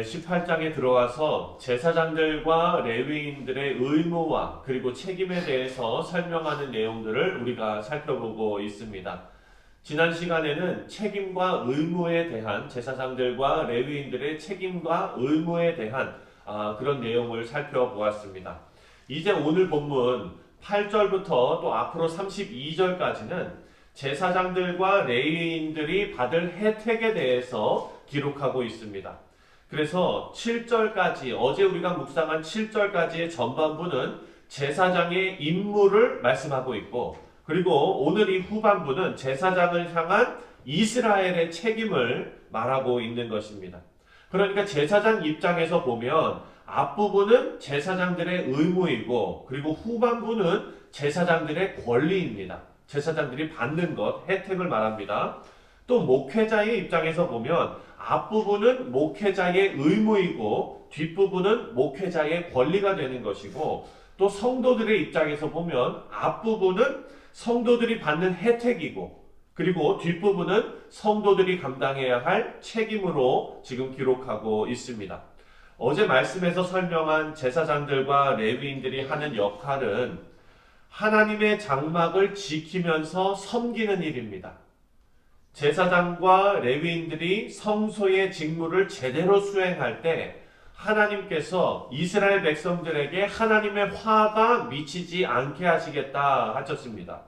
18장에 들어와서 제사장들과 레위인들의 의무와 그리고 책임에 대해서 설명하는 내용들을 우리가 살펴보고 있습니다. 지난 시간에는 책임과 의무에 대한 제사장들과 레위인들의 책임과 의무에 대한 그런 내용을 살펴보았습니다. 이제 오늘 본문 8절부터 또 앞으로 32절까지는 제사장들과 레위인들이 받을 혜택에 대해서 기록하고 있습니다. 그래서 7절까지, 어제 우리가 묵상한 7절까지의 전반부는 제사장의 임무를 말씀하고 있고, 그리고 오늘 이 후반부는 제사장을 향한 이스라엘의 책임을 말하고 있는 것입니다. 그러니까 제사장 입장에서 보면 앞부분은 제사장들의 의무이고, 그리고 후반부는 제사장들의 권리입니다. 제사장들이 받는 것, 혜택을 말합니다. 또 목회자의 입장에서 보면 앞부분은 목회자의 의무이고 뒷부분은 목회자의 권리가 되는 것이고, 또 성도들의 입장에서 보면 앞부분은 성도들이 받는 혜택이고, 그리고 뒷부분은 성도들이 감당해야 할 책임으로 지금 기록하고 있습니다. 어제 말씀에서 설명한 제사장들과 레위인들이 하는 역할은 하나님의 장막을 지키면서 섬기는 일입니다. 제사장과 레위인들이 성소의 직무를 제대로 수행할 때 하나님께서 이스라엘 백성들에게 하나님의 화가 미치지 않게 하시겠다 하셨습니다.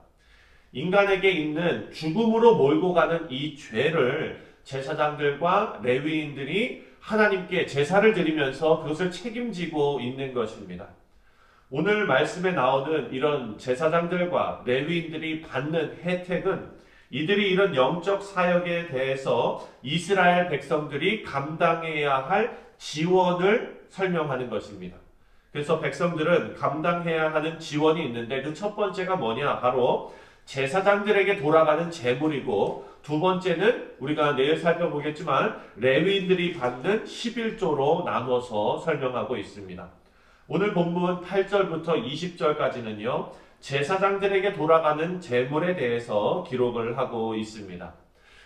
인간에게 있는 죽음으로 몰고 가는 이 죄를 제사장들과 레위인들이 하나님께 제사를 드리면서 그것을 책임지고 있는 것입니다. 오늘 말씀에 나오는 이런 제사장들과 레위인들이 받는 혜택은 이들이 이런 영적 사역에 대해서 이스라엘 백성들이 감당해야 할 지원을 설명하는 것입니다. 그래서 백성들은 감당해야 하는 지원이 있는데 그 첫 번째가 뭐냐? 바로 제사장들에게 돌아가는 제물이고, 두 번째는 우리가 내일 살펴보겠지만 레위인들이 받는 11조로 나눠서 설명하고 있습니다. 오늘 본문 8절부터 20절까지는요. 제사장들에게 돌아가는 제물에 대해서 기록을 하고 있습니다.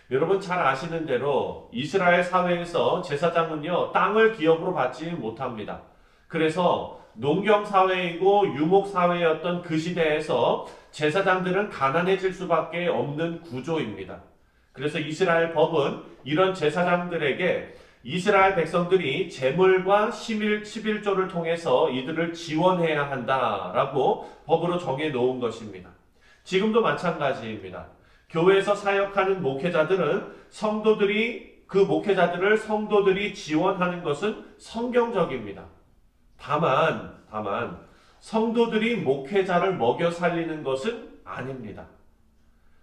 여러분 잘 아시는 대로 이스라엘 사회에서 제사장은요, 땅을 기업으로 받지 못합니다. 그래서 농경사회이고 유목사회였던 그 시대에서 제사장들은 가난해질 수밖에 없는 구조입니다. 그래서 이스라엘 법은 이런 제사장들에게 이스라엘 백성들이 제물과 11조를 통해서 이들을 지원해야 한다라고 법으로 정해 놓은 것입니다. 지금도 마찬가지입니다. 교회에서 사역하는 목회자들은 그 목회자들을 성도들이 지원하는 것은 성경적입니다. 다만 성도들이 목회자를 먹여 살리는 것은 아닙니다.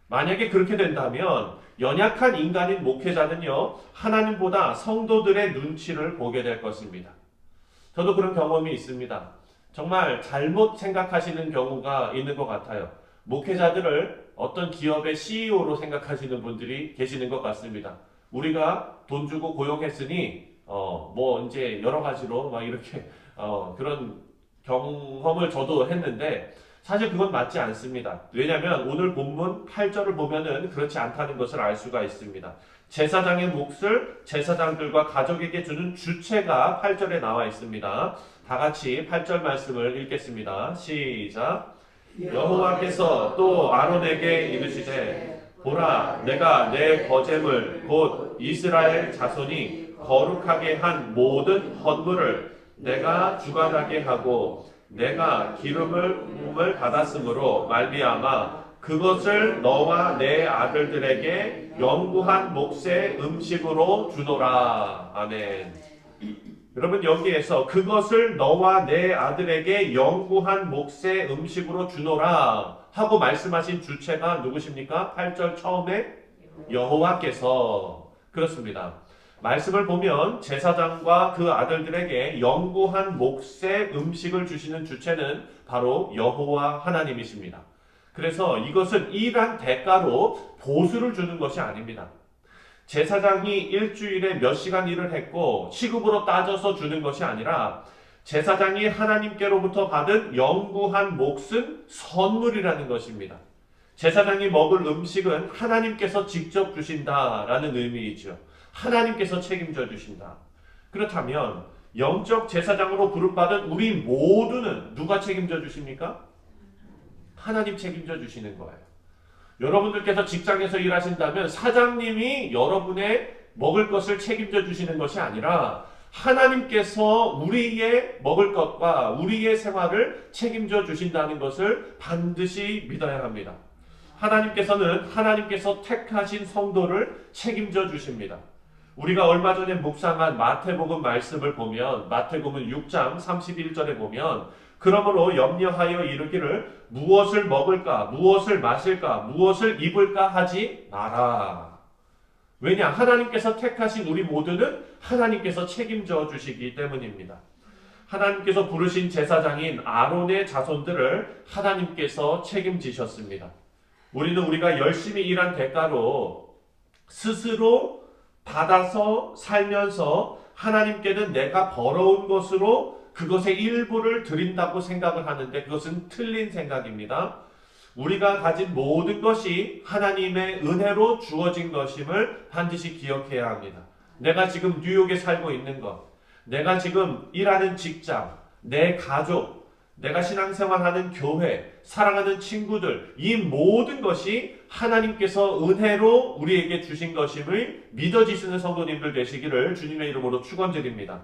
만약에 그렇게 된다면 연약한 인간인 목회자는요, 하나님보다 성도들의 눈치를 보게 될 것입니다. 저도 그런 경험이 있습니다. 정말 잘못 생각하시는 경우가 있는 것 같아요. 목회자들을 어떤 기업의 CEO로 생각하시는 분들이 계시는 것 같습니다. 우리가 돈 주고 고용했으니 이제 여러 가지로 막 이렇게 그런 경험을 저도 했는데, 사실 그건 맞지 않습니다. 왜냐하면 오늘 본문 8절을 보면은 그렇지 않다는 것을 알 수가 있습니다. 제사장의 몫을 제사장들과 가족에게 주는 주체가 8절에 나와 있습니다. 다 같이 8절 말씀을 읽겠습니다. 시작. 여호와께서 또 아론에게 이르시되, 보라, 내가 내 거제물 곧 이스라엘 자손이 거룩하게 한 모든 헌물을 내가 주관하게 하고 내가 기름을 받았으므로 말미암아 그것을 너와 내 아들들에게 영구한 몫의 음식으로 주노라. 아멘. 여러분, 여기에서 그것을 너와 내 아들에게 영구한 몫의 음식으로 주노라 하고 말씀하신 주체가 누구십니까? 8절 처음에 여호와께서. 그렇습니다. 말씀을 보면 제사장과 그 아들들에게 영구한 몫의 음식을 주시는 주체는 바로 여호와 하나님이십니다. 그래서 이것은 일한 대가로 보수를 주는 것이 아닙니다. 제사장이 일주일에 몇 시간 일을 했고 시급으로 따져서 주는 것이 아니라 제사장이 하나님께로부터 받은 영구한 몫은 선물이라는 것입니다. 제사장이 먹을 음식은 하나님께서 직접 주신다라는 의미이죠. 하나님께서 책임져 주신다. 그렇다면 영적 제사장으로 부름받은 우리 모두는 누가 책임져 주십니까? 하나님 책임져 주시는 거예요. 여러분들께서 직장에서 일하신다면 사장님이 여러분의 먹을 것을 책임져 주시는 것이 아니라 하나님께서 우리의 먹을 것과 우리의 생활을 책임져 주신다는 것을 반드시 믿어야 합니다. 하나님께서 택하신 성도를 책임져 주십니다. 우리가 얼마 전에 묵상한 마태복음 말씀을 보면 마태복음 6장 31절에 보면 그러므로 염려하여 이르기를 무엇을 먹을까 무엇을 마실까 무엇을 입을까 하지 마라. 왜냐? 하나님께서 택하신 우리 모두는 하나님께서 책임져 주시기 때문입니다. 하나님께서 부르신 제사장인 아론의 자손들을 하나님께서 책임지셨습니다. 우리는 우리가 열심히 일한 대가로 스스로 받아서 살면서 하나님께는 내가 벌어온 것으로 그것의 일부를 드린다고 생각을 하는데 그것은 틀린 생각입니다. 우리가 가진 모든 것이 하나님의 은혜로 주어진 것임을 반드시 기억해야 합니다. 내가 지금 뉴욕에 살고 있는 것, 내가 지금 일하는 직장, 내 가족, 내가 신앙생활하는 교회, 사랑하는 친구들, 이 모든 것이 하나님께서 은혜로 우리에게 주신 것임을 믿어지시는 성도님들 되시기를 주님의 이름으로 축원드립니다.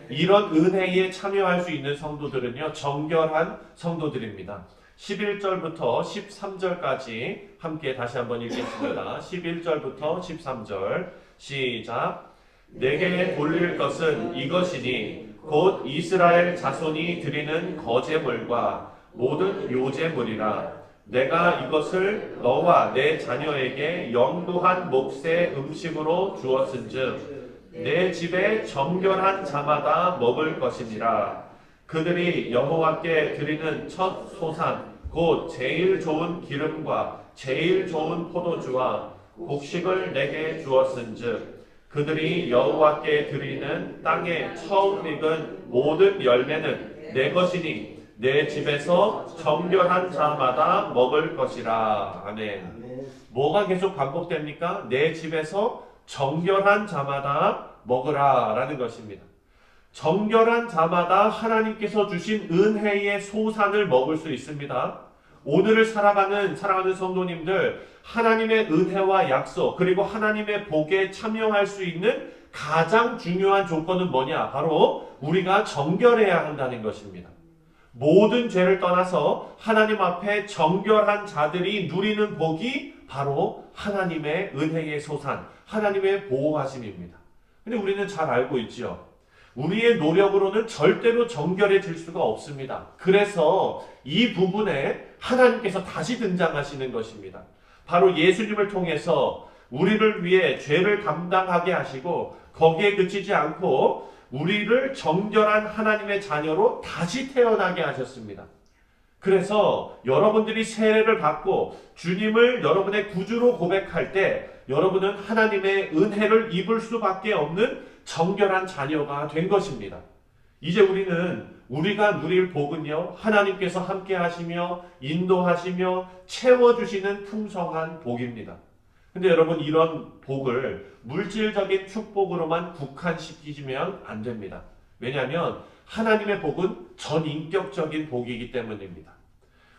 이런 은혜에 참여할 수 있는 성도들은요, 정결한 성도들입니다. 11절부터 13절까지 함께 다시 한번 읽겠습니다. 11절부터 13절 시작. 내게 돌릴 것은 이것이니 곧 이스라엘 자손이 드리는 거제물과 모든 요제물이라. 내가 이것을 너와 내 자녀에게 영구한 몫의 음식으로 주었은즉 내 집에 정결한 자마다 먹을 것이니라. 그들이 여호와께 드리는 첫 소산 곧 제일 좋은 기름과 제일 좋은 포도주와 곡식을 내게 주었은즉 그들이 여호와께 드리는 땅에 처음 익은 모든 열매는 내 것이니 내 집에서 정결한 자마다 먹을 것이라. 아멘. 뭐가 계속 반복됩니까? 내 집에서 정결한 자마다 먹으라 라는 것입니다. 정결한 자마다 하나님께서 주신 은혜의 소산을 먹을 수 있습니다. 오늘을 살아가는 사랑하는 성도님들, 하나님의 은혜와 약속 그리고 하나님의 복에 참여할 수 있는 가장 중요한 조건은 뭐냐? 바로 우리가 정결해야 한다는 것입니다. 모든 죄를 떠나서 하나님 앞에 정결한 자들이 누리는 복이 바로 하나님의 은혜의 소산, 하나님의 보호하심입니다. 근데 우리는 잘 알고 있죠. 우리의 노력으로는 절대로 정결해질 수가 없습니다. 그래서 이 부분에 하나님께서 다시 등장하시는 것입니다. 바로 예수님을 통해서 우리를 위해 죄를 감당하게 하시고 거기에 그치지 않고 우리를 정결한 하나님의 자녀로 다시 태어나게 하셨습니다. 그래서 여러분들이 세례를 받고 주님을 여러분의 구주로 고백할 때 여러분은 하나님의 은혜를 입을 수밖에 없는 정결한 자녀가 된 것입니다. 이제 우리가 누릴 복은요, 하나님께서 함께 하시며 인도하시며 채워주시는 풍성한 복입니다. 근데 여러분, 이런 복을 물질적인 축복으로만 국한시키시면 안 됩니다. 왜냐하면 하나님의 복은 전인격적인 복이기 때문입니다.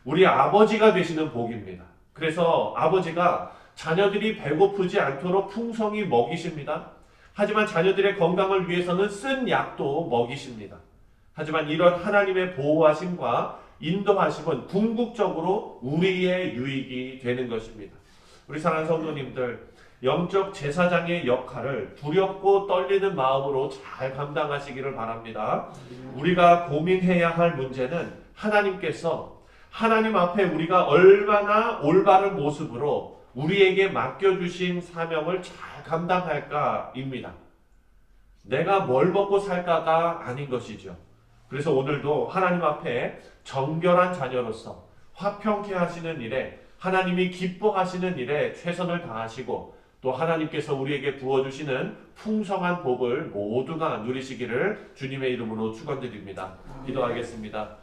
우리 아버지가 되시는 복입니다. 그래서 아버지가 자녀들이 배고프지 않도록 풍성히 먹이십니다. 하지만 자녀들의 건강을 위해서는 쓴 약도 먹이십니다. 하지만 이런 하나님의 보호하심과 인도하심은 궁극적으로 우리의 유익이 되는 것입니다. 우리 사랑하는 성도님들, 영적 제사장의 역할을 두렵고 떨리는 마음으로 잘 감당하시기를 바랍니다. 우리가 고민해야 할 문제는 하나님 앞에 우리가 얼마나 올바른 모습으로 우리에게 맡겨주신 사명을 잘 감당할까입니다. 내가 뭘 먹고 살까가 아닌 것이죠. 그래서 오늘도 하나님 앞에 정결한 자녀로서 화평케 하시는 일에, 하나님이 기뻐하시는 일에 최선을 다하시고 또 하나님께서 우리에게 부어주시는 풍성한 복을 모두가 누리시기를 주님의 이름으로 축원드립니다. 기도하겠습니다.